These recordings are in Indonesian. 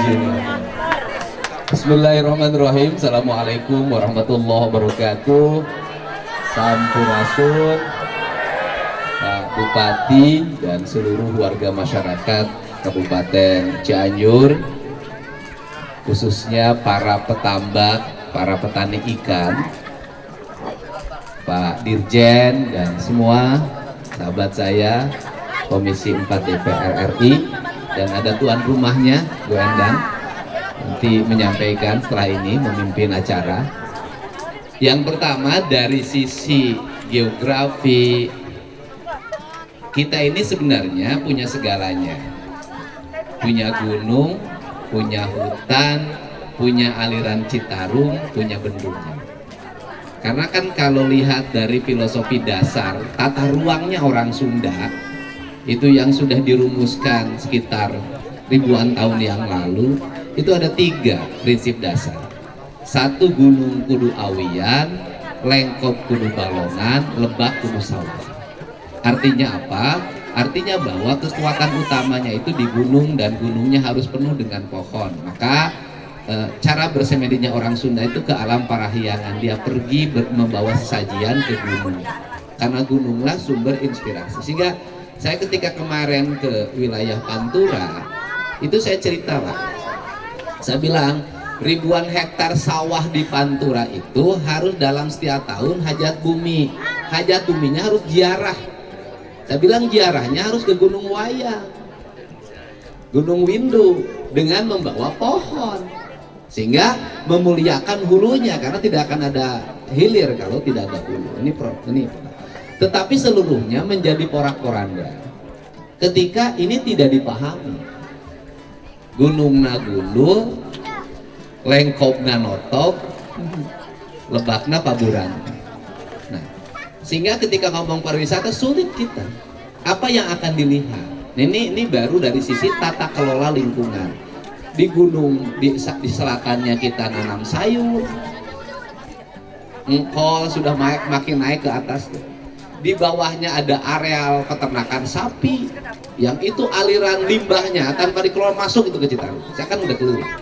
begini. Bismillahirrahmanirrahim. Assalamualaikum warahmatullahi wabarakatuh. Sampurasun, Pak Bupati dan seluruh warga masyarakat Kabupaten Cianjur, khususnya para petambak, para petani ikan, Pak Dirjen dan semua sahabat saya Komisi 4 DPR RI, dan ada tuan rumahnya Bu Endang nanti menyampaikan setelah ini memimpin acara. Yang pertama, dari sisi geografi kita ini sebenarnya punya segalanya, punya gunung, punya hutan, punya aliran Citarum, punya bendungan. Karena kan kalau lihat dari filosofi dasar tata ruangnya orang Sunda itu yang sudah dirumuskan sekitar ribuan tahun yang lalu, itu ada 3 prinsip dasar. 1, gunung kudu awian, lengkop kudu balongan, lebak kudu sawah. Artinya apa? Artinya bahwa kekuatan utamanya itu di gunung, dan gunungnya harus penuh dengan pohon. Maka cara bersemedinya orang Sunda itu ke alam parahyangan, dia pergi membawa sesajian ke gunung, karena gununglah sumber inspirasi. Sehingga saya ketika kemarin ke wilayah Pantura itu saya cerita Pak, saya bilang ribuan hektar sawah di Pantura itu harus dalam setiap tahun hajat bumi. Hajat buminya harus ziarah. Saya bilang ziarahnya harus ke Gunung Wayang, Gunung Windu, dengan membawa pohon, sehingga memuliakan hulunya, karena tidak akan ada hilir kalau tidak ada hulu. Ini. Tetapi seluruhnya menjadi porak-poranda ketika ini tidak dipahami. Gunungna gundul, lengkopna notok, lebakna paburan. Nah, sehingga ketika ngomong pariwisata sulit kita. Apa yang akan dilihat? Ini baru dari sisi tata kelola lingkungan. Di gunung, di selatannya kita nanam sayur, engkol sudah makin naik ke atas. Di bawahnya ada areal peternakan sapi, yang itu aliran limbahnya tanpa dikelola masuk itu ke Citarum. Saya kan udah keluar.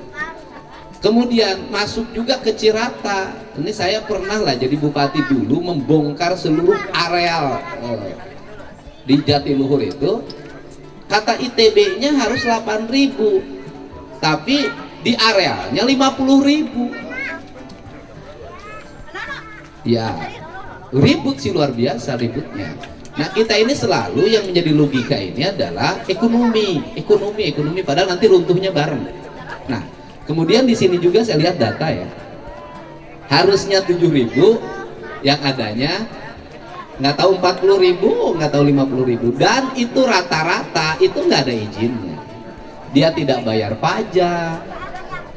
Kemudian masuk juga ke Cirata. Ini saya pernah lah jadi bupati dulu membongkar seluruh areal di Jatiluhur itu. Kata ITB-nya harus 8.000, tapi di arealnya 50.000. Ya, ribut sih, luar biasa ributnya. Nah, kita ini selalu yang menjadi logika ini adalah ekonomi, padahal nanti runtuhnya bareng. Nah, kemudian di sini juga saya lihat data ya, harusnya 7.000, yang adanya nggak tahu 40.000, nggak tahu 50.000, dan itu rata-rata itu nggak ada izinnya, dia tidak bayar pajak,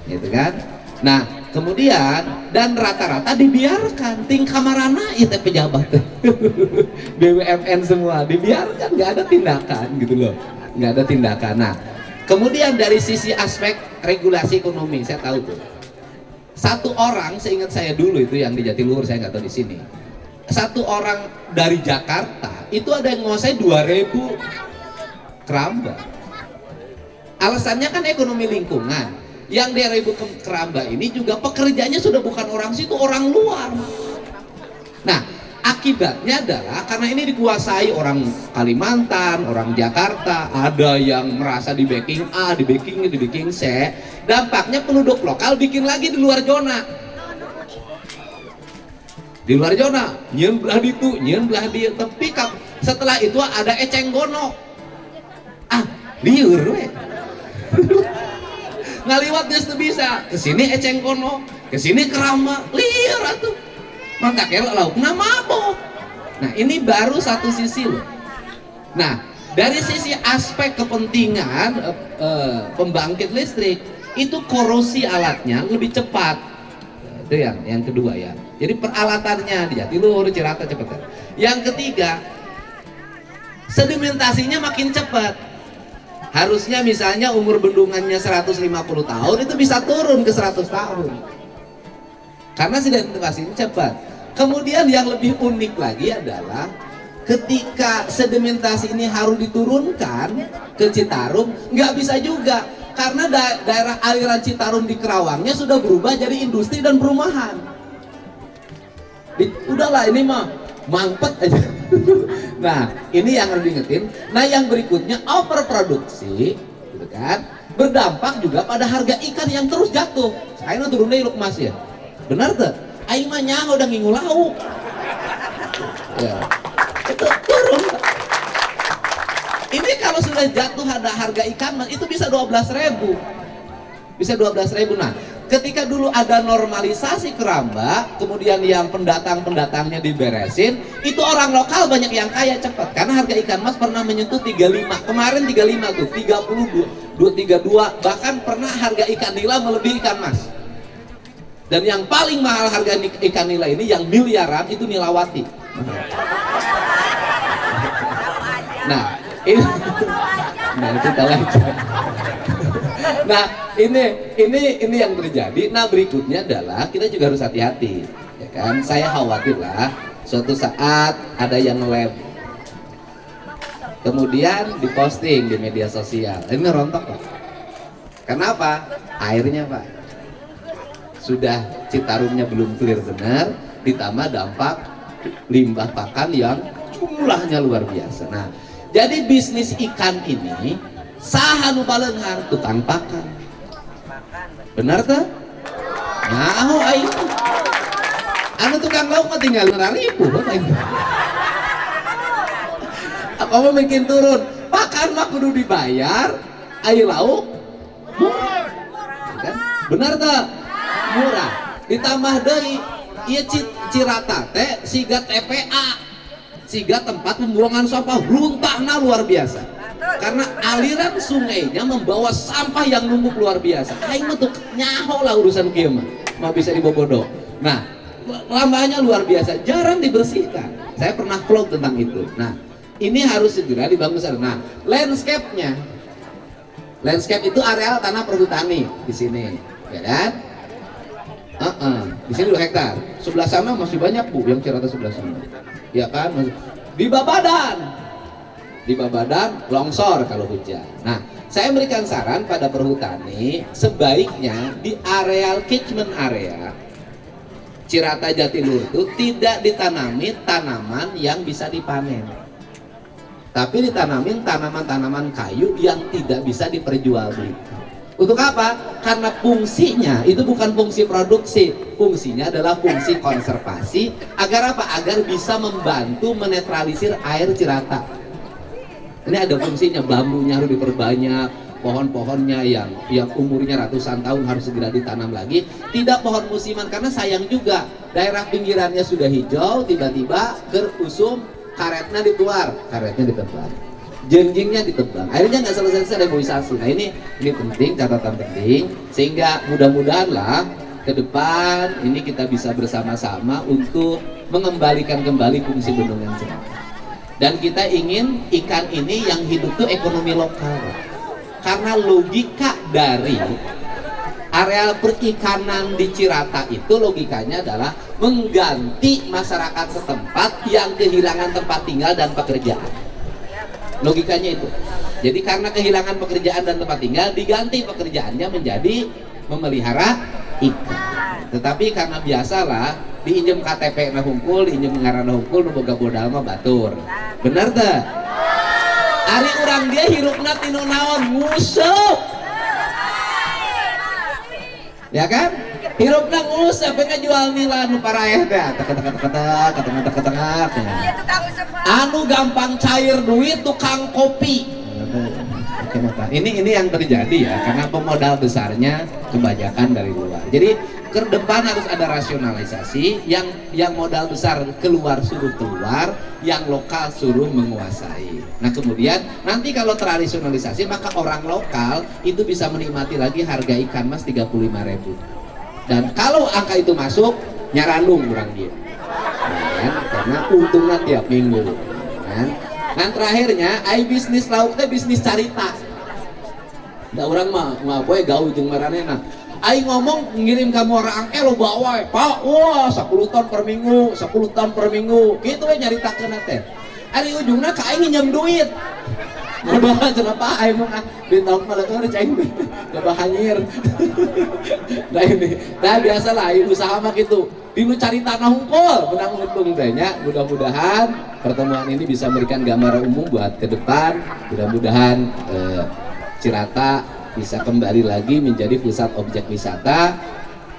gitu kan? Nah, kemudian dan rata-rata dibiarkan tingkah marana itu pejabat BUMN semua dibiarkan, nggak ada tindakan gitu loh, nggak ada tindakan. Nah, kemudian dari sisi aspek regulasi ekonomi, saya tahu tuh satu orang, seingat saya dulu itu yang di Jatiluhur, saya nggak tahu di sini, satu orang dari Jakarta itu ada yang menguasai 2.000 keramba. Alasannya kan ekonomi lingkungan. Yang daerah ibu keramba ini juga pekerjanya sudah bukan orang situ, orang luar. Nah, akibatnya adalah karena ini dikuasai orang Kalimantan, orang Jakarta, ada yang merasa di backing A, di backing C. Dampaknya penduduk lokal bikin lagi di luar zona. Di luar zona, nyen belah ditu, nyen belah dia. Tapi setelah itu ada eceng gondok. Ah, liur we. Ngaliwat geus teu bisa, kesini eceng kono, kesini keramba, liar atuh. Maka kira laukna mabok. Nah, ini baru satu sisi loh. Nah, dari sisi aspek kepentingan pembangkit listrik, itu korosi alatnya lebih cepat. Itu yang kedua ya. Jadi peralatannya di Jatiluhur, Cirata cepat. Yang ketiga, sedimentasinya makin cepat. Harusnya misalnya umur bendungannya 150 tahun, itu bisa turun ke 100 tahun. Karena sedimentasi ini cepat. Kemudian yang lebih unik lagi adalah ketika sedimentasi ini harus diturunkan ke Citarum, nggak bisa juga. Karena daerah aliran Citarum di Kerawangnya sudah berubah jadi industri dan perumahan. Udahlah ini mah mangpet aja. Nah, ini yang harus diingetin. Nah, yang berikutnya overproduksi, gitu kan, berdampak juga pada harga ikan yang terus jatuh. Saya turun deh Mas ya. Benar tuh? Aing mah nyang udah ngingu lauk. Ya. Itu turun. Ini kalau sudah jatuh ada harga ikan mas itu bisa 12.000. Bisa 12.000. Nah, ketika dulu ada normalisasi keramba, kemudian yang pendatang-pendatangnya diberesin, itu orang lokal banyak yang kaya cepat karena harga ikan mas pernah menyentuh 35. Kemarin 35 tuh, 32, 32, bahkan pernah harga ikan nila melebihi ikan mas. Dan yang paling mahal harga ikan nila ini yang miliaran itu nilawati. Nah, ini nah itu tahu aja. Nah, ini yang terjadi. Nah, berikutnya adalah kita juga harus hati-hati, ya kan? Saya khawatir lah suatu saat ada yang lab kemudian diposting di media sosial. Ini rontok Pak. Kenapa? Airnya Pak sudah Citarumnya belum clear benar, ditambah dampak limbah pakan yang jumlahnya luar biasa. Nah, jadi bisnis ikan ini sahanu balenghar tukang pakan. Benar tuh? Nah, aing anu tukang lauk mah tinggal ngaripu. Apa mau bikin turun? Pakan mah kudu dibayar, air lauk murah. Kan? Benar tuh? Murah. Ditambah deui ieu Cirata teh siga TPA. Siga tempat pembuangan sampah runtahna luar biasa. Karena aliran sungainya membawa sampah yang numpuk luar biasa. Aing mah tuh nyaho lah urusan kieu mah. Mau bisa dibobodo. Nah, lambahnya luar biasa, jarang dibersihkan. Saya pernah vlog tentang itu. Nah, ini harus segera dibangun. Nah, landscape-nya. Landscape itu areal tanah perhutani di sini, ya kan? Di sini 2 hektar. Sebelah sana masih banyak Bu, yang Cirata sebelah sana. Ya kan? Di Babadan longsor kalau hujan. Nah, saya memberikan saran pada perhutani sebaiknya di areal catchment area Cirata Jatiluhur itu tidak ditanami tanaman yang bisa dipanen, tapi ditanamin tanaman-tanaman kayu yang tidak bisa diperjualbelikan. Untuk apa? Karena fungsinya itu bukan fungsi produksi, fungsinya adalah fungsi konservasi. Agar apa? Agar bisa membantu menetralisir air Cirata. Ini ada fungsinya, bambunya harus diperbanyak, pohon-pohonnya yang umurnya ratusan tahun harus segera ditanam lagi. Tidak pohon musiman, karena sayang juga daerah pinggirannya sudah hijau, tiba-tiba gerusum, karetnya dikeluar, karetnya ditebang, jengjingnya ditebang, akhirnya nggak selesai reboisasi. Nah ini penting, catatan penting, sehingga mudah-mudahan lah ke depan ini kita bisa bersama-sama untuk mengembalikan kembali fungsi bendungan Cirata. Dan kita ingin ikan ini yang hidup tuh ekonomi lokal. Karena logika dari areal perikanan di Cirata itu logikanya adalah mengganti masyarakat setempat yang kehilangan tempat tinggal dan pekerjaan. Logikanya itu. Jadi karena kehilangan pekerjaan dan tempat tinggal, diganti pekerjaannya menjadi memelihara ikan. Tetapi karena biasalah diinjem KTP na hungkul, diinjem ngaranna hungkul, nu boga modal mah batur. Bener teh? Ari urang dia hirupna tinu naon? Nguseup. Ya kan? Hirupna nguseup pengen jual nila nu paraeh teh. Ketek. Anu gampang cair duit tukang kopi. Ini yang terjadi ya, karena pemodal besarnya kebanyakan dari luar. Jadi ke depan harus ada rasionalisasi, yang modal besar keluar suruh keluar, yang lokal suruh menguasai. Nah kemudian nanti kalau terrasionalisasi maka orang lokal itu bisa menikmati lagi harga ikan mas 35.000. Dan kalau angka itu masuk, nyarandung kurang dia. Kan? Karena untungnya tiap minggu. Kan? Dan terakhirnya, bisnis lauk teh bisnis carita. Da orang mah boy gaul jeung maranehna. Ai ngomong ngirim ka Muara Angke lo bawa, Pak, wah 10 ton per minggu, 10 ton per minggu. Gitu we nyaritakeun teh. Ari ujungna ka aing nginjem duit. Kumaha cenah Pak aya mah ditok malah teh cai coba hanyir. Nah ini, nah biasalah usaha mah gitu. Dulu cari tanah hungkul, menang untung teh nya. Mudah-mudahan pertemuan ini bisa memberikan gambaran umum buat ke depan. Mudah-mudahan Cirata bisa kembali lagi menjadi pusat objek wisata.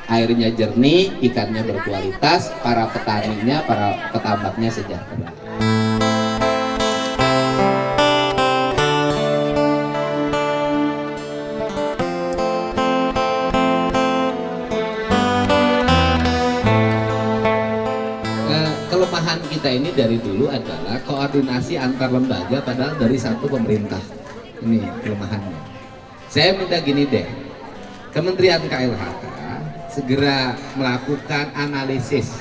Airnya jernih, ikannya berkualitas, para petaninya, para petambaknya sejahtera. Kelemahan kita ini dari dulu adalah koordinasi antar lembaga padahal dari satu pemerintah. Ini kelemahannya. Saya minta gini deh, Kementerian KLHK segera melakukan analisis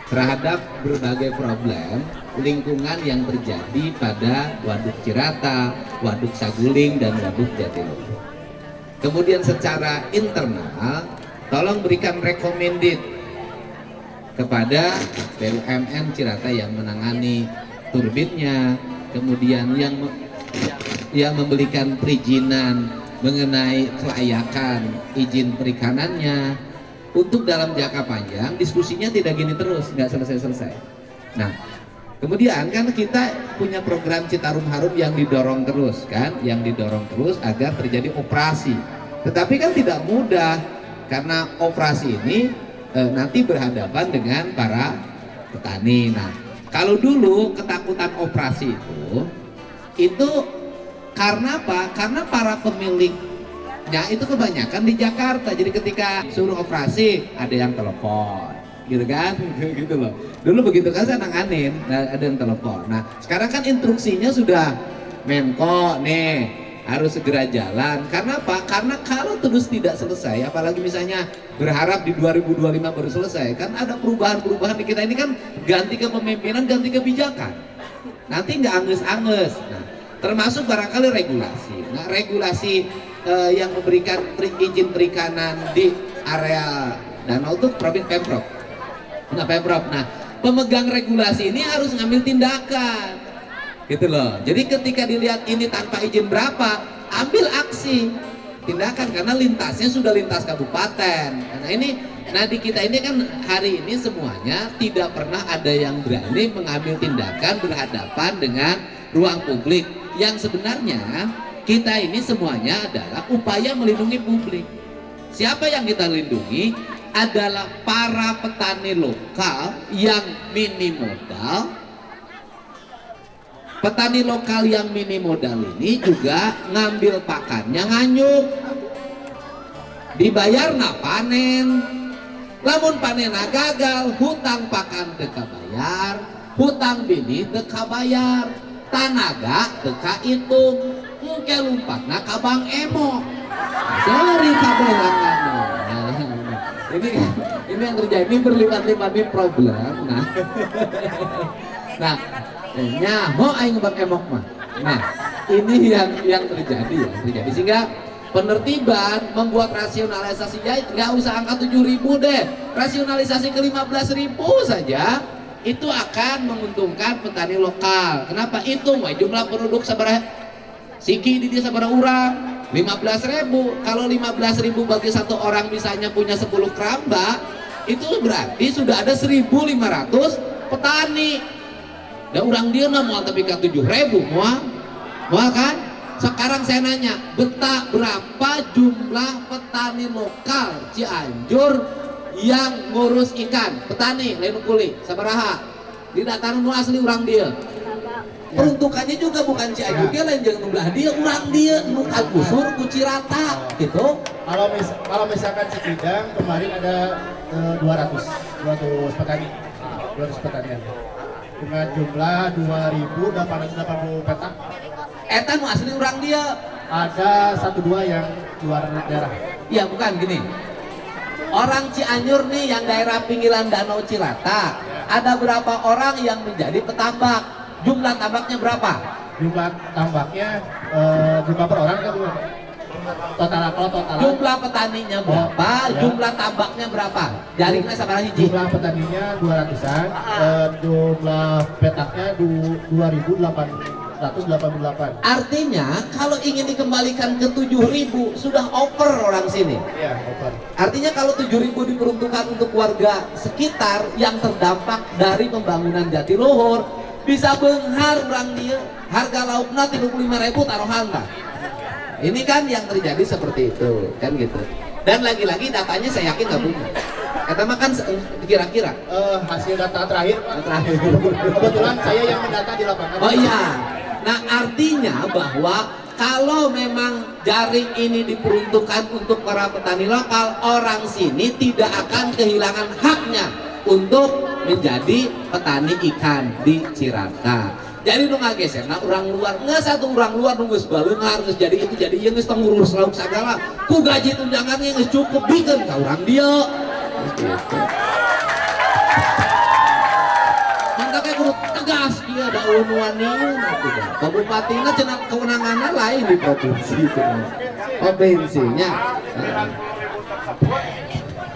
terhadap berbagai problem lingkungan yang terjadi pada Waduk Cirata, Waduk Saguling, dan Waduk Jatiluhur. Kemudian secara internal, tolong berikan recommended kepada BUMN Cirata yang menangani turbinnya, kemudian yang memberikan perizinan mengenai kelayakan izin perikanannya, untuk dalam jangka panjang diskusinya tidak gini terus, nggak selesai-selesai. Nah, kemudian kan kita punya program Citarum Harum yang didorong terus kan, yang didorong terus agar terjadi operasi. Tetapi kan tidak mudah karena operasi ini nanti berhadapan dengan para petani. Nah, kalau dulu ketakutan operasi itu karena apa? Karena para pemiliknya itu kebanyakan di Jakarta. Jadi ketika suruh operasi ada yang telepon, gitu kan? Gitu loh. Dulu begitu kan saya nanganin, ada yang telepon. Nah, sekarang kan instruksinya sudah Menko nih harus segera jalan. Karena apa? Karena kalau terus tidak selesai, apalagi misalnya berharap di 2025 baru selesai, kan ada perubahan-perubahan di kita ini kan, ganti kepemimpinan, ganti kebijakan. Nanti nggak anges-anges. Nah, termasuk barangkali regulasi. Nah, regulasi yang memberikan izin perikanan di area danau itu Pemprov. Nah, Pemprov. Nah, pemegang regulasi ini harus ngambil tindakan. Gitu loh. Jadi ketika dilihat ini tanpa izin berapa, ambil aksi tindakan karena lintasnya sudah lintas kabupaten. Nah ini, nah di kita ini kan hari ini semuanya tidak pernah ada yang berani mengambil tindakan berhadapan dengan ruang publik yang sebenarnya kita ini semuanya adalah upaya melindungi publik. Siapa yang kita lindungi adalah para petani lokal yang minim modal. Petani lokal yang minim modal ini juga ngambil pakannya nganyuk, dibayar nggak panen, lamun panen gagal, hutang pakan teka bayar, hutang bini teka bayar, tanaga teka hitung, mungkin lumpatna ka Bang Emo, sorry kabelangan. Ini yang terjadi berlipat-lipat nih problem. Nah, nyaho aing Bang Emok mah. Nah, ini yang terjadi sehingga penertiban membuat rasionalisasi ya nggak usah angka 7.000 deh, rasionalisasi ke 15.000 saja itu akan menguntungkan petani lokal. Kenapa? Hitung jumlah penduduk sabaraha siki di dia sabaraha urang 15.000. Kalau 15.000 bagi satu orang misalnya punya 10 keramba, itu berarti sudah ada 1.500 petani. Dan orang dia mau tapi ke 7.000 mau kan? Sekarang saya nanya, berapa jumlah petani lokal Cianjur yang ngurus ikan? Petani, lain kuli, sabaraha? Di dataran nu asli orang dia. Peruntukannya juga bukan Cianjur, dia lain jangan belah dia, orang dia nu kagusur ku Cirata gitu. Kalau misalkan Cikidang kemarin ada 200 petani, 200 petani dengan jumlah 2.880 petak. Eta nu asli orang dia. Ada 1-2 yang luar daerah. Iya bukan gini. Orang Cianjur nih yang daerah pinggiran Danau Cirata, ada berapa orang yang menjadi petambak? Jumlah tambaknya berapa? Jumlah tambaknya jumlah per orang kan total. Jumlah petaninya berapa? Ya. Jumlah tambaknya berapa? Jaringnya sabaraha hiji? Jumlah petaninya 200-an, jumlah petaknya 2.800 488. Artinya kalau ingin dikembalikan ke 7.000 sudah over orang sini. Iya, over. Artinya kalau 7.000 diperuntukkan untuk warga sekitar yang terdampak dari pembangunan Jatiluhur, bisa benghar orang dia harga laukna 35.000 taruhan lah. Ini kan yang terjadi seperti itu, kan gitu. Dan lagi-lagi datanya saya yakin nggak punya. Kata makan kira-kira. Hasil data terakhir, Pak. Terakhir. Kebetulan saya yang mendata di lapangan. Oh iya. Nah artinya bahwa kalau memang jaring ini diperuntukkan untuk para petani lokal, orang sini tidak akan kehilangan haknya untuk menjadi petani ikan di Cirata. Jadi nu ngageser, nah orang luar, nggak satu orang luar nunggu sebalik harus jadi itu jadi yang nggak ngurus lauk segala, ku gaji tunjangannya nggak cukup bikin ke orang dia. Gitu. Mantapnya kudu tegas dia ada unuan-unuan gitu. Kabupatennya cenah kewenangannya lain di provinsi itu. Provinsinya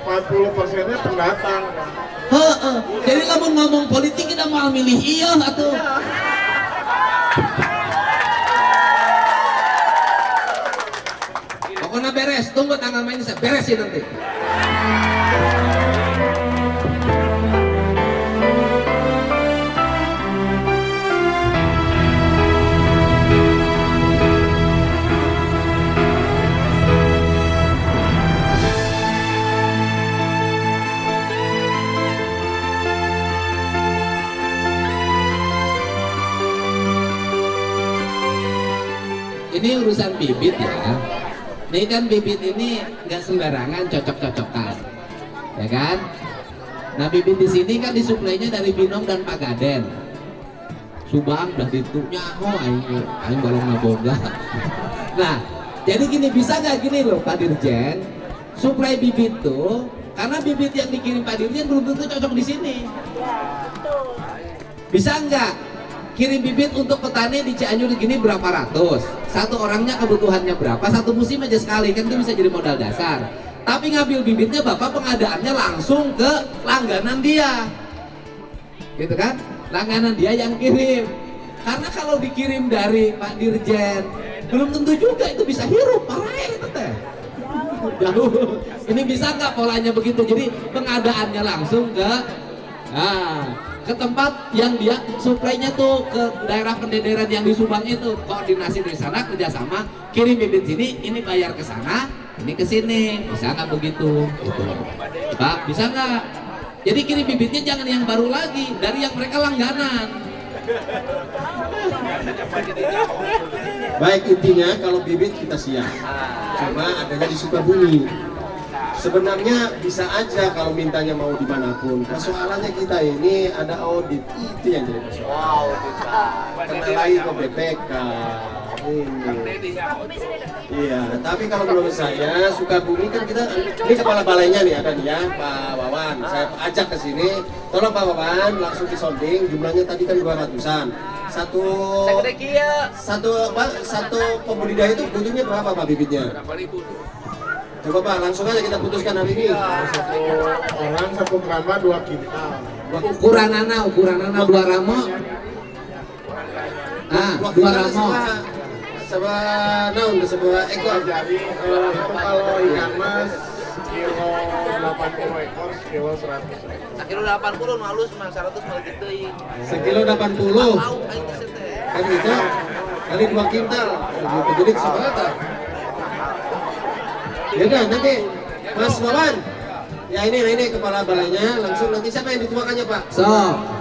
40%-nya pendatang. heeh. Jadi lamun ngomong politik kita mau milih iya atuh. Pokoknya beres, tunggu tanggal main saya beresin nanti. Ini urusan bibit ya. Ini kan bibit ini nggak sembarangan cocok-cocokan, ya kan? Nah bibit di sini kan disuplainya dari Binom dan Pak Gaden. Subang udah ditunya, oh aing balong naboga. Nah jadi gini, bisa nggak gini loh Pak Dirjen, suplai bibit tuh karena bibit yang dikirim Pak Dirjen belum tentu cocok di sini. Bisa nggak? Kirim bibit untuk petani di Cianjur gini berapa ratus, satu orangnya kebutuhannya berapa, satu musim aja sekali, kan itu bisa jadi modal dasar. Tapi ngambil bibitnya bapak pengadaannya langsung ke langganan dia, gitu kan, langganan dia yang kirim. Karena kalau dikirim dari Pak Dirjen belum tentu juga itu bisa hirup, parah itu teh jauh. Ini bisa nggak polanya begitu, jadi pengadaannya langsung ke ke tempat yang dia suplainya tuh ke daerah pendederan yang di Subang itu, koordinasi di sana kerjasama, kirim bibit sini, ini bayar ke sana, ini ke sini, bisa nggak begitu? Gitu. Pak, bisa nggak? Jadi kirim bibitnya jangan yang baru lagi, dari yang mereka langganan. Baik, intinya kalau bibit kita siap. Cuma adanya di Sukabumi. Sebenarnya bisa aja kalau mintanya mau dimanapun. Persoalannya kita ini ada audit, itu yang jadi persoalan. Kena lagi ke BPK. Iya, tapi kalau menurut saya Sukabumi kan kita, ini kepala balainya nih ada nih ya, Pak Wawan. Saya ajak ke sini, tolong Pak Wawan langsung disonding. Jumlahnya tadi kan 200-an. Satu pembudidaya itu butuhnya berapa Pak bibitnya? Coba Pak, langsung aja kita putuskan hari ini. Satu orang satu keramba 2 kintal. Ukuranana 2 ramo. Ah, 2 ramo. Sebuah ekor. Jadi itu kalau ikan mas kilo 80 ekor, kilo 100 ekor. Sekilo 80 malus mah 100 malah gitu. Sekilo 80. Kan gitu. Kali 2 kintal. Jadi seberapa? Ya udah nanti Mas Wawan. Ya ini kepala balainya, langsung nanti siapa yang dituakannya Pak? So,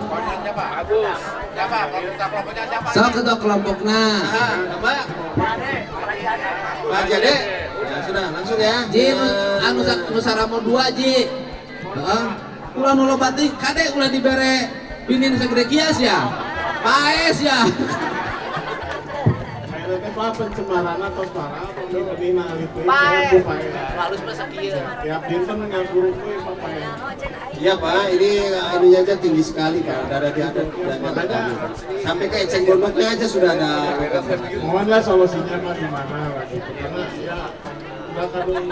Konyaknya Pak Agus. Siapa? Ketua kelompoknya siapa? so ketua kelompokna. Apa? Pak Jade. Ya sudah, langsung ya. Ji, anu saramo 2 Ji. Heeh. Ulah nu lobati kade ulah dibere binin segede kias ya. Paes ya. Nanti Pak pencemaran atau parah atau lebih nalit itu Pae. Pae. Malus mah sakieu. Tiap dinten nganggur itu Pak Pae. Iya Pak, ini aja tinggi sekali Pak. Udah ada di adat dan kami. Sampai ke eceng gondoknya aja sudah ada. Mohonlah solusinya Mas di mana lah gitu. Karena ya udah kadung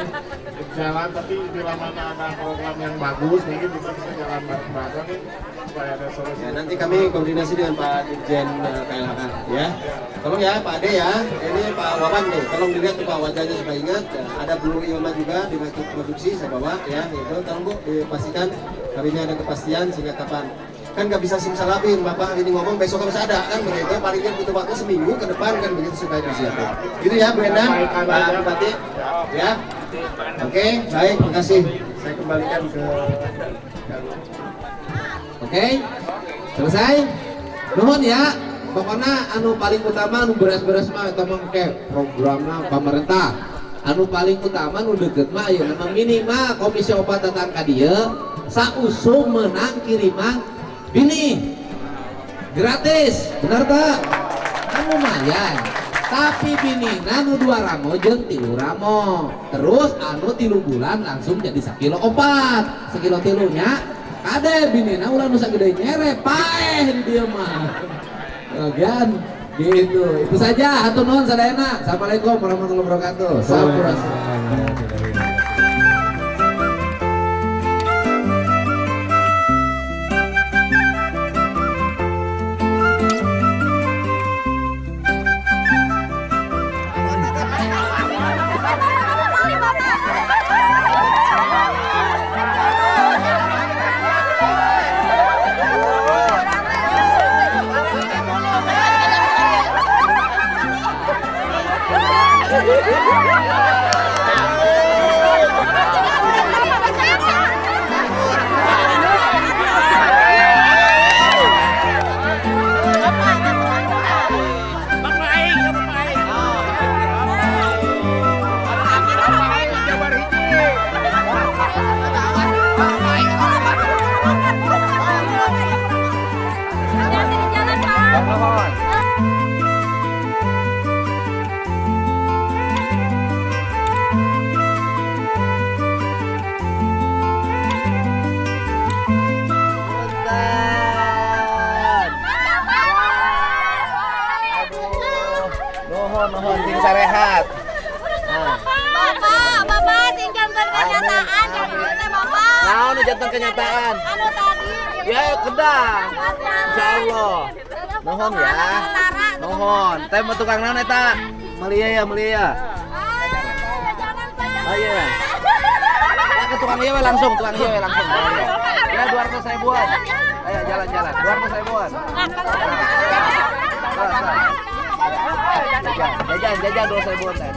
jalan tapi bila mana ada program yang bagus mungkin kita bisa jalan bareng-bareng. supaya ada solusi. Ya, nanti kami koordinasi dengan Pak Dirjen KLHK ya. Tolong ya Pak Ade ya. Ini Pak Wawan nih. Tolong dilihat tuh Pak wajahnya supaya ingat. Ya, ada Bu Ilma juga di bagian produksi saya bawa ya. Itu tolong Bu dipastikan harinya ada kepastian sehingga kapan. Kan nggak bisa simsalabim Bapak ini ngomong besok harus ada kan begitu. Palingnya butuh waktu seminggu ke depan kan begitu supaya disiapkan. Gitu ya Bu Endang, Pak Bupati. Ya. Oke, baik, terima kasih. Saya kembalikan ke Oke, selesai. Nuhun ya. Pokoknya anu paling utama anu beres-beres mah eta mah ke programna pemerintah. Anu paling utama anu deukeut mah ayeuna mah minimal komisi obat datang ka dieu sausum menang kiriman bini gratis, benar tak? Kan lumayan. Tapi binina nu 2 ramo jeung 3 ramo. Terus anu 3 bulan langsung jadi 1 kilo obat. 1 kilo tilunya kade binina ulah nu sagede nyere paeh di dieu mah. Bagian gitu. Itu saja. Hatur nuhun sadayana. Assalamualaikum warahmatullahi wabarakatuh. Sampurasun. Nuhun sing sarehat. Bapak singkatkan kenyataan yang itu Bapak. Naon jantan kenyataan? Anu tadi. Ya kedah. Insyaallah. Nuhun ya. Nuhun. Teh mah tukang naon eta? Melia ya, melia. Jangan Pak. Oh iya. Ya ke tukang ieu we langsung, tukang ieu we langsung. Ya 200 ribuan. Ayo jalan-jalan. 200 ribuan. Jajan 200 ribuan teh.